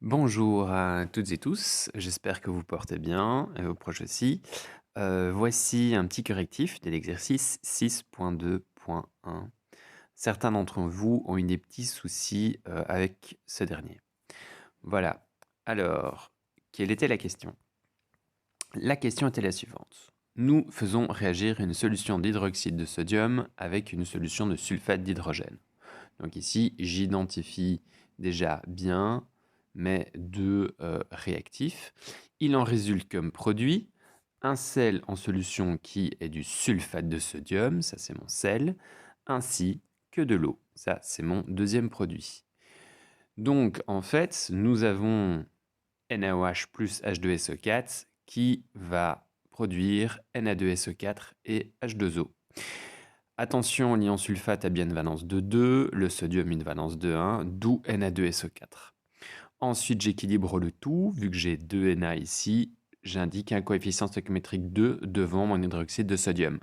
Bonjour à toutes et tous, j'espère que vous portez bien et vos proches aussi. Voici un petit correctif de l'exercice 6.2.1. Certains d'entre vous ont eu des petits soucis avec ce dernier. Voilà. Alors, quelle était la question? La question était la suivante. Nous faisons réagir une solution d'hydroxyde de sodium avec une solution de sulfate d'hydrogène. Donc ici, j'identifie déjà bien mes deux réactifs. Il en résulte comme produit un sel en solution qui est du sulfate de sodium, ça c'est mon sel, ainsi que de l'eau, ça c'est mon deuxième produit. Donc en fait, nous avons NaOH plus H2SO4 qui va produire Na2SO4 et H2O. Attention, l'ion sulfate a bien une valence de 2, le sodium une valence de 1, d'où Na2SO4. Ensuite, j'équilibre le tout. Vu que j'ai 2 Na ici, j'indique un coefficient stoichiométrique 2 devant mon hydroxyde de sodium.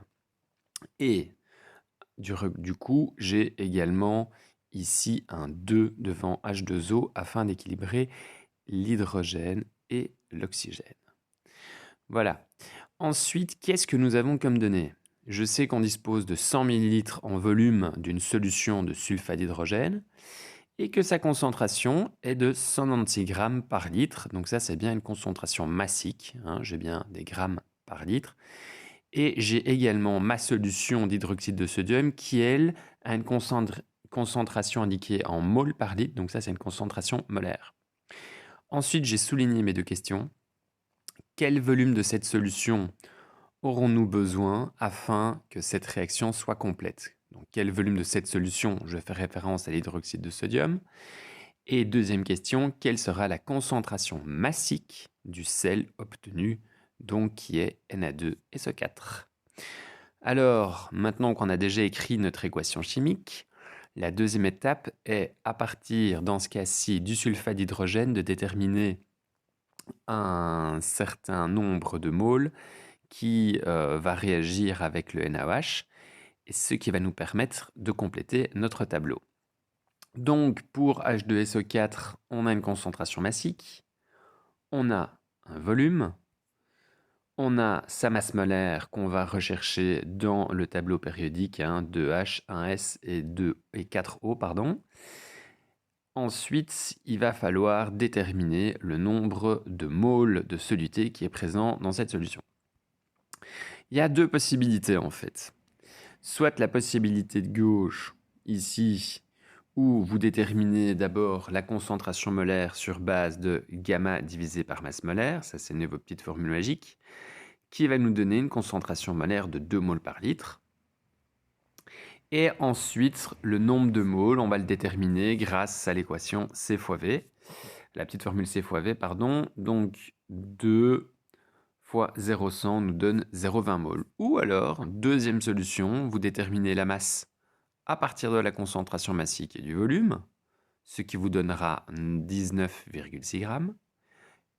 Et du coup, j'ai également ici un 2 devant H2O afin d'équilibrer l'hydrogène et l'oxygène. Voilà. Ensuite, qu'est-ce que nous avons comme données? Je sais qu'on dispose de 100 ml en volume d'une solution de sulfate d'hydrogène et que sa concentration est de 196 grammes par litre. Donc ça, c'est bien une concentration massique. J'ai bien des grammes par litre. Et j'ai également ma solution d'hydroxyde de sodium qui, elle, a une concentration indiquée en mol par litre. Donc ça, c'est une concentration molaire. Ensuite, j'ai souligné mes deux questions. Quel volume de cette solution aurons-nous besoin afin que cette réaction soit complète? Donc, quel volume de cette solution? Je fais référence à l'hydroxyde de sodium. Et deuxième question, quelle sera la concentration massique du sel obtenu, donc qui est Na2SO4? Alors, maintenant qu'on a déjà écrit notre équation chimique, la deuxième étape est, à partir, dans ce cas-ci, du sulfate d'hydrogène, de déterminer un certain nombre de moles qui va réagir avec le NaOH, et ce qui va nous permettre de compléter notre tableau. Donc pour H2SO4, on a une concentration massique, on a un volume, on a sa masse molaire qu'on va rechercher dans le tableau périodique, 2H, 1S et 4O, pardon. Ensuite, il va falloir déterminer le nombre de moles de soluté qui est présent dans cette solution. Il y a deux possibilités en fait. Soit la possibilité de gauche, ici, où vous déterminez d'abord la concentration molaire sur base de gamma divisé par masse molaire, ça c'est une de vos petites formules magiques, qui va nous donner une concentration molaire de 2 moles par litre. Et ensuite, le nombre de moles, on va le déterminer grâce à l'équation C fois V, la petite formule C fois V, pardon. Donc 2 fois 0,100 nous donne 0,20 moles. Ou alors, deuxième solution, vous déterminez la masse à partir de la concentration massique et du volume, ce qui vous donnera 19,6 grammes.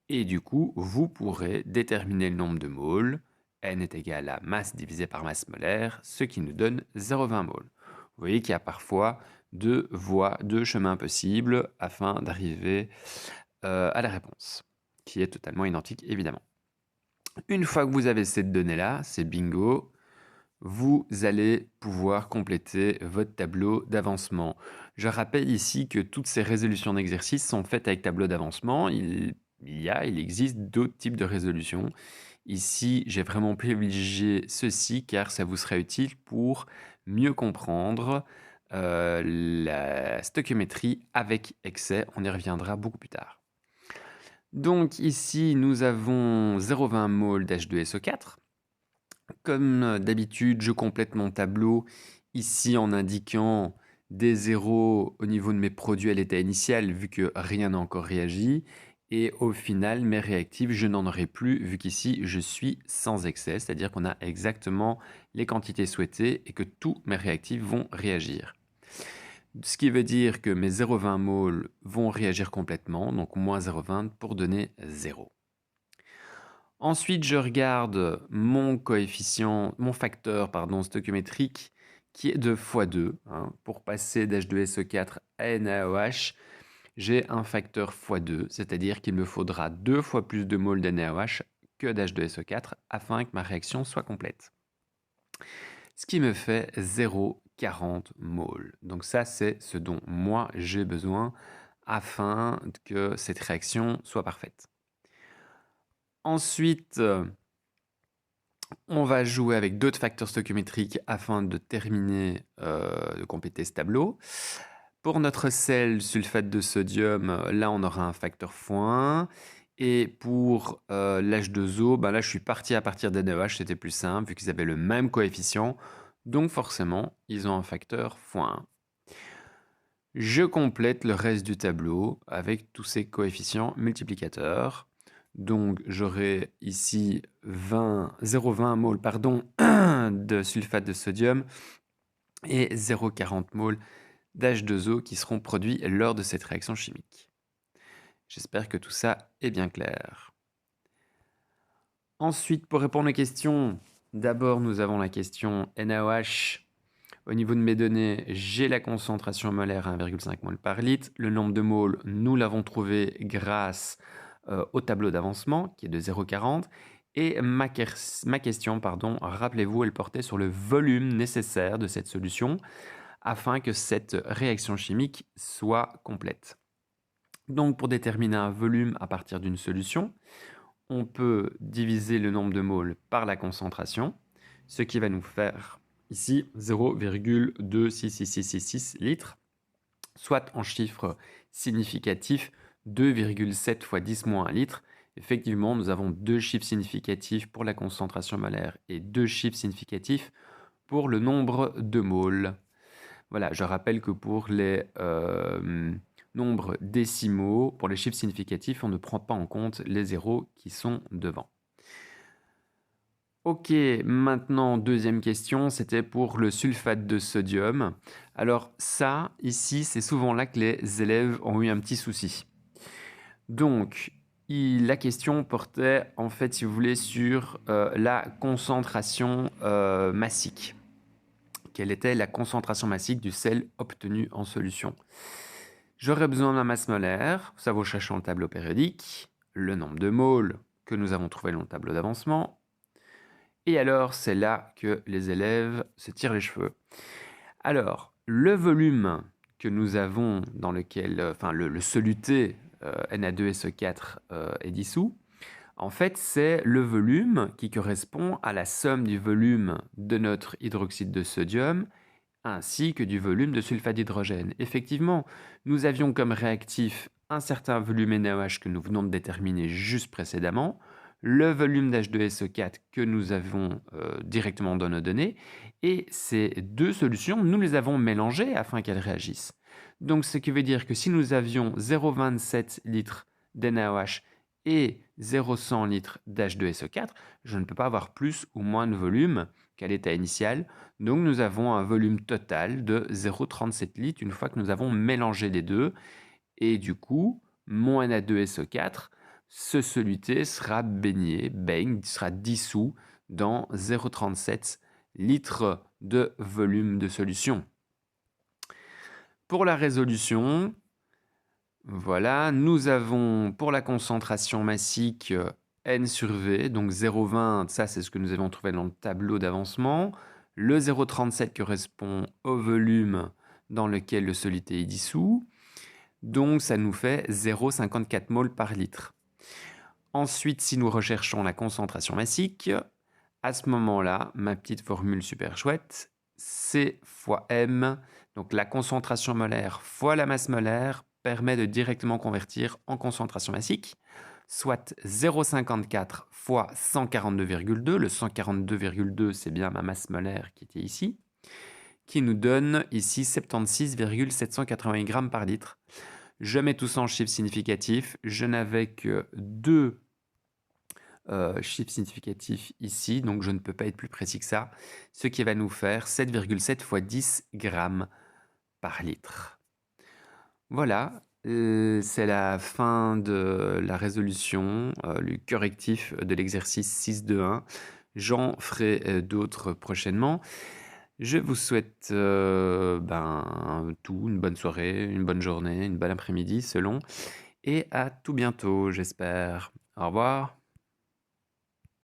Et du coup, vous pourrez déterminer le nombre de moles. N est égal à masse divisé par masse molaire, ce qui nous donne 0,20 moles. Vous voyez qu'il y a parfois deux voies, deux chemins possibles afin d'arriver à la réponse, qui est totalement identique évidemment. Une fois que vous avez cette donnée-là, c'est bingo, vous allez pouvoir compléter votre tableau d'avancement. Je rappelle ici que toutes ces résolutions d'exercice sont faites avec tableau d'avancement. Il existe d'autres types de résolutions. Ici, j'ai vraiment privilégié ceci car ça vous sera utile pour mieux comprendre la stoichiométrie avec excès. On y reviendra beaucoup plus tard. Donc ici, nous avons 0,20 mol d'H2SO4. Comme d'habitude, je complète mon tableau ici en indiquant des zéros au niveau de mes produits à l'état initial vu que rien n'a encore réagi. Et au final, mes réactifs, je n'en aurai plus vu qu'ici, je suis sans excès, c'est-à-dire qu'on a exactement les quantités souhaitées et que tous mes réactifs vont réagir. Ce qui veut dire que mes 0,20 moles vont réagir complètement, donc moins 0,20 pour donner 0. Ensuite, je regarde mon coefficient, mon facteur stoichiométrique qui est de x2. Pour passer d'H2SO4 à NaOH, j'ai un facteur x2, c'est-à-dire qu'il me faudra 2 fois plus de moles d'NaOH que d'H2SO4 afin que ma réaction soit complète. Ce qui me fait 0,40 moles. Donc ça, c'est ce dont moi j'ai besoin afin que cette réaction soit parfaite. Ensuite, on va jouer avec d'autres facteurs stoichiométriques afin de terminer, de compléter ce tableau. Pour notre sel sulfate de sodium, là on aura un facteur x1. Et pour l'H2O, ben là je suis parti à partir des NaOH, c'était plus simple vu qu'ils avaient le même coefficient. Donc forcément, ils ont un facteur x1. Je complète le reste du tableau avec tous ces coefficients multiplicateurs. Donc j'aurai ici 0,20 mol de sulfate de sodium et 0,40 mol d'H2O qui seront produits lors de cette réaction chimique. J'espère que tout ça est bien clair. Ensuite, pour répondre aux questions, d'abord nous avons la question NaOH. Au niveau de mes données, j'ai la concentration molaire à 1,5 mol par litre. Le nombre de moles, nous l'avons trouvé grâce au tableau d'avancement qui est de 0,40. Et ma question, rappelez-vous, elle portait sur le volume nécessaire de cette solution afin que cette réaction chimique soit complète. Donc pour déterminer un volume à partir d'une solution, on peut diviser le nombre de moles par la concentration, ce qui va nous faire ici 0,26666 litres, soit en chiffre significatif 2,7 fois 10 moins 1 litre. Effectivement, nous avons deux chiffres significatifs pour la concentration molaire et deux chiffres significatifs pour le nombre de moles. Voilà, je rappelle que pour les nombres décimaux, pour les chiffres significatifs, on ne prend pas en compte les zéros qui sont devant. Ok, maintenant, deuxième question, c'était pour le sulfate de sodium. Alors ça, ici, c'est souvent là que les élèves ont eu un petit souci. Donc, la question portait, en fait, si vous voulez, sur la concentration massique. Quelle était la concentration massique du sel obtenu en solution? J'aurais besoin de la masse molaire, ça vaut chercher dans le tableau périodique, le nombre de moles que nous avons trouvé dans le tableau d'avancement. Et alors, c'est là que les élèves se tirent les cheveux. Alors, le volume que nous avons dans lequel, le soluté Na2SO4 est dissous, en fait, c'est le volume qui correspond à la somme du volume de notre hydroxyde de sodium ainsi que du volume de sulfate d'hydrogène. Effectivement, nous avions comme réactif un certain volume NaOH que nous venons de déterminer juste précédemment, le volume d'H2SO4 que nous avons directement dans nos données, et ces deux solutions, nous les avons mélangées afin qu'elles réagissent. Donc, ce qui veut dire que si nous avions 0,27 litres d'NaOH et 0,100 litres d'H2SO4, je ne peux pas avoir plus ou moins de volume qu'à l'état initial. Donc nous avons un volume total de 0,37 litres une fois que nous avons mélangé les deux. Et du coup, mon Na2SO4, ce soluté sera sera dissous dans 0,37 litres de volume de solution. Pour la résolution, voilà, nous avons pour la concentration massique N sur V, donc 0,20, ça c'est ce que nous avons trouvé dans le tableau d'avancement. Le 0,37 correspond au volume dans lequel le soluté est dissous. Donc ça nous fait 0,54 mol par litre. Ensuite, si nous recherchons la concentration massique, à ce moment-là, ma petite formule super chouette, C fois M, donc la concentration molaire fois la masse molaire, permet de directement convertir en concentration massique, soit 0,54 fois 142,2. Le 142,2, c'est bien ma masse molaire qui était ici, qui nous donne ici 76,780 grammes par litre. Je mets tout ça en chiffres significatifs. Je n'avais que deux chiffres significatifs ici, donc je ne peux pas être plus précis que ça, ce qui va nous faire 7,7 fois 10 grammes par litre. Voilà, c'est la fin de la résolution, le correctif de l'exercice 6.2.1. J'en ferai d'autres prochainement. Je vous souhaite tout, une bonne soirée, une bonne journée, une bonne après-midi selon, et à tout bientôt, j'espère. Au revoir.